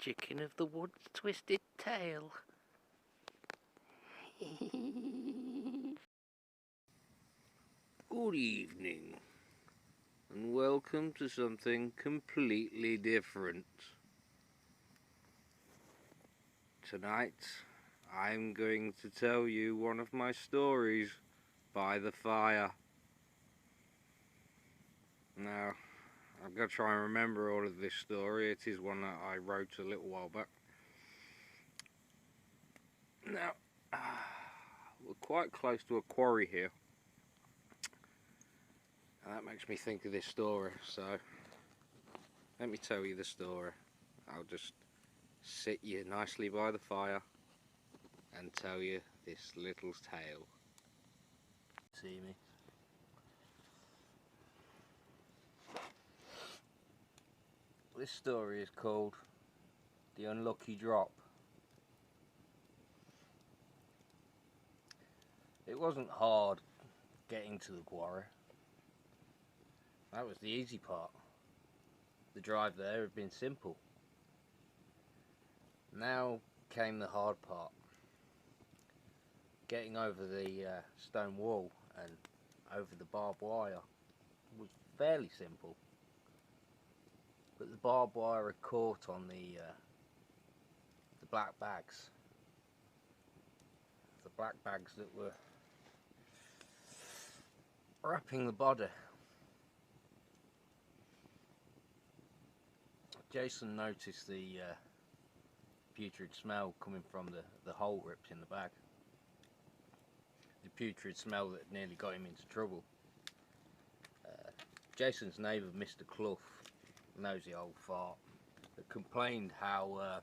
chicken of the wood's twisted tail. Good evening, and welcome to something completely different. Tonight, I'm going to tell you one of my stories by the fire. Now, I've got to try and remember all of this story. It is one that I wrote a little while back. Now, we're quite close to a quarry here. And that makes me think of this story, so let me tell you the story. I'll just sit you nicely by the fire and tell you this little tale. See me? This story is called The Unlucky Drop. It wasn't hard getting to the quarry. That was the easy part. The drive there had been simple. Now came the hard part. Getting over the stone wall and over the barbed wire was fairly simple. But the barbed wire had caught on the black bags. The black bags that were wrapping the body. Jason noticed the putrid smell coming from the hole ripped in the bag. The putrid smell that nearly got him into trouble. Jason's neighbour, Mr. Clough, nosy old fart, had complained how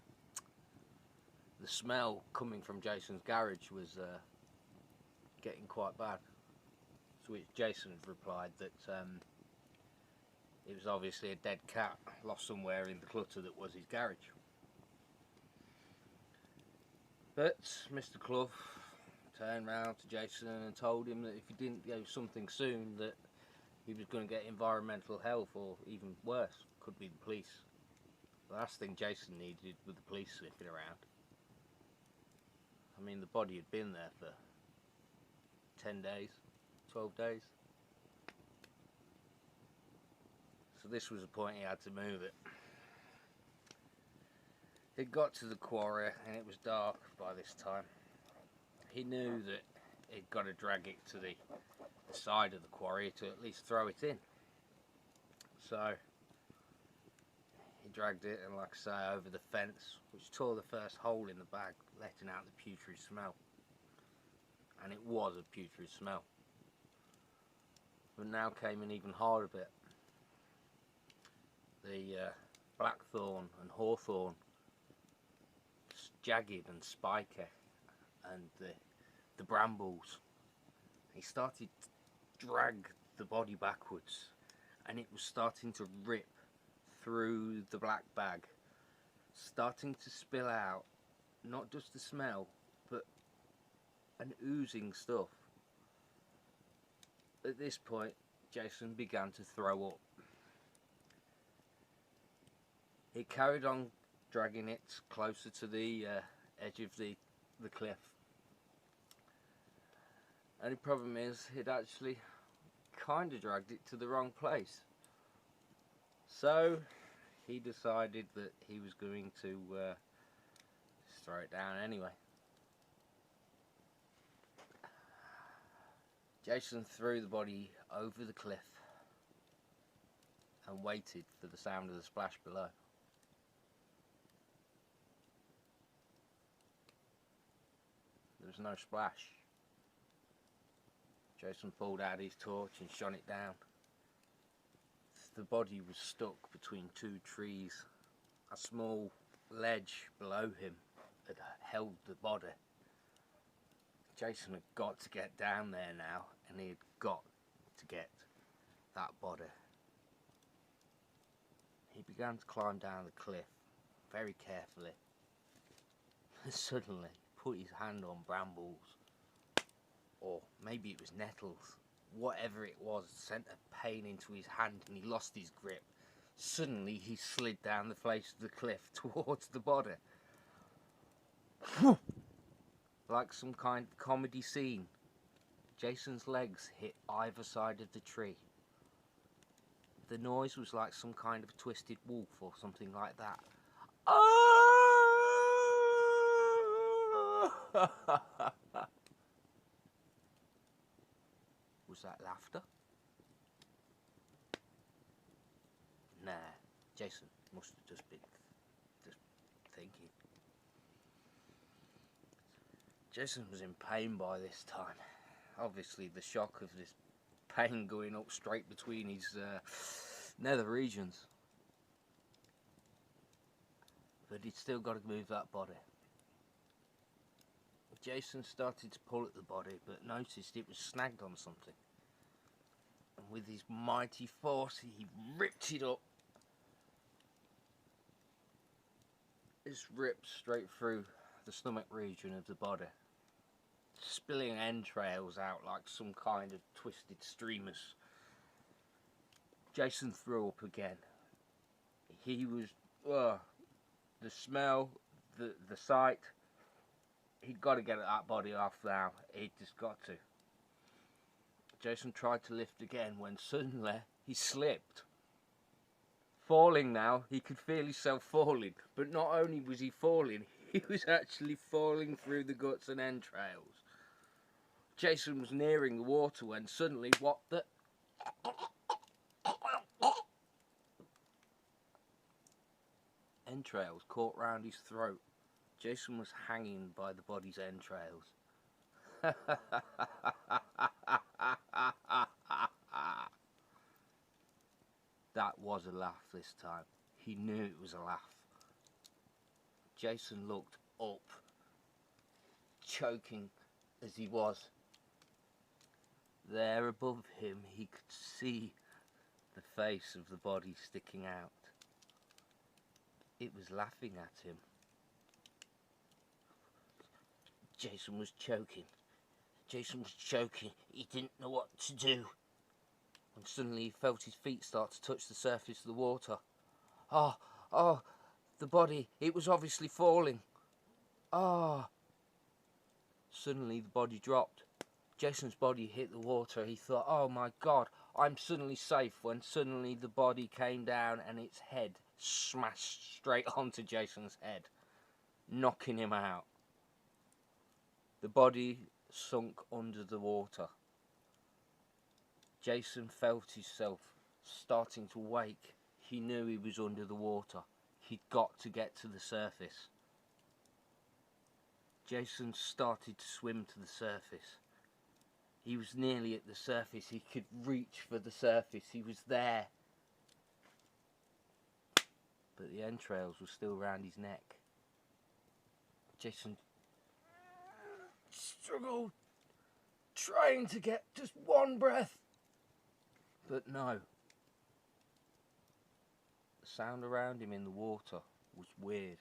the smell coming from Jason's garage was getting quite bad. To which Jason replied that it was obviously a dead cat lost somewhere in the clutter that was his garage. But Mr. Clough turned round to Jason and told him that if he didn't do something soon, that he was going to get environmental health, or even worse, could be the police. The last thing Jason needed was the police sniffing around. I mean, the body had been there for 10 days, 12 days. So this was the point he had to move it. He got to the quarry and it was dark by this time. He knew that he'd got to drag it to the side of the quarry to at least throw it in. So he dragged it, and like I say, over the fence, which tore the first hole in the bag, letting out the putrid smell. And it was a putrid smell. But now came an even harder bit. The blackthorn and hawthorn, jagged and spiky, and the brambles. He started to drag the body backwards, and it was starting to rip through the black bag, starting to spill out not just the smell, but an oozing stuff. At this point, Jason began to throw up. He carried on dragging it closer to the edge of the cliff. Only problem is, he'd actually kind of dragged it to the wrong place. So he decided that he was going to just throw it down anyway. Jason threw the body over the cliff and waited for the sound of the splash below. There was no splash. Jason pulled out his torch and shone it down. The body was stuck between two trees. A small ledge below him had held the body. Jason had got to get down there now, and he had got to get that body. He began to climb down the cliff very carefully. Suddenly put his hand on brambles, or maybe it was nettles. Whatever it was sent a pain into his hand, and he lost his grip, Suddenly he slid down the face of the cliff towards the body. Like some kind of comedy scene, Jason's legs hit either side of the tree. The noise was like some kind of twisted wolf or something like that. Was that laughter? Nah, Jason must have just been thinking. Jason was in pain by this time. Obviously the shock of this pain going up straight between his nether regions. But he'd still got to move that body. Jason started to pull at the body, but noticed it was snagged on something. And with his mighty force, he ripped it up. It's ripped straight through the stomach region of the body, spilling entrails out like some kind of twisted streamers. Jason threw up again. He was, the smell, the sight, he'd got to get that body off now. He'd just got to. Jason tried to lift again when suddenly he slipped. Falling now, he could feel himself falling. But not only was he falling, he was actually falling through the guts and entrails. Jason was nearing the water when suddenly, what the... Entrails caught round his throat. Jason was hanging by the body's entrails. That was a laugh this time. He knew it was a laugh. Jason looked up, choking as he was. There above him he could see the face of the body sticking out. It was laughing at him. Jason was choking. Jason was choking. He didn't know what to do. And suddenly he felt his feet start to touch the surface of the water. Oh, the body. It was obviously falling. Suddenly the body dropped. Jason's body hit the water. He thought, oh my God, I'm suddenly safe, when suddenly the body came down and its head smashed straight onto Jason's head, knocking him out. The body sunk under the water. Jason felt himself starting to wake. He knew he was under the water. He'd got to get to the surface. Jason started to swim to the surface. He was nearly at the surface. He could reach for the surface. He was there. But the entrails were still round his neck. Jason struggled, trying to get just one breath. But no. The sound around him in the water was weird.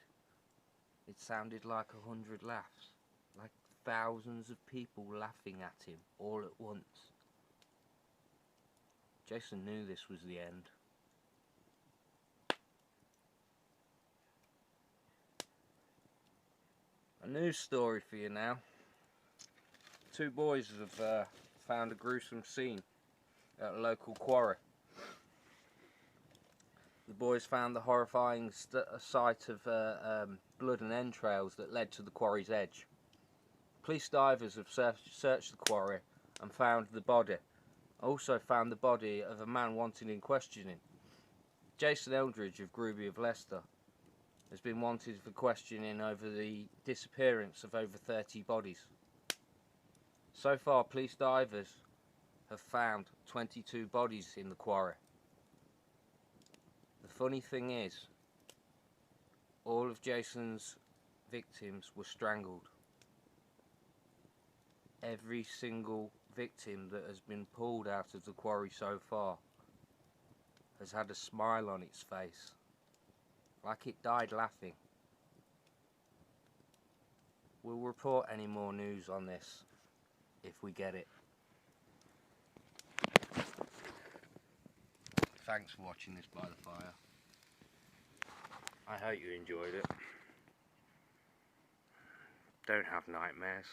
It sounded like 100 laughs, like thousands of people laughing at him all at once. Jason knew this was the end. A news story for you now. Two boys have found a gruesome scene at a local quarry. The boys found the horrifying sight of blood and entrails that led to the quarry's edge. Police divers have searched the quarry and found the body. Also found the body of a man wanted in questioning. Jason Eldridge of Groby of Leicester has been wanted for questioning over the disappearance of over 30 bodies. So far, police divers have found 22 bodies in the quarry. The funny thing is, all of Jason's victims were strangled. Every single victim that has been pulled out of the quarry so far has had a smile on its face, like it died laughing. We'll report any more news on this if we get it. thanks for watching this by the fire. I hope you enjoyed it. Don't have nightmares.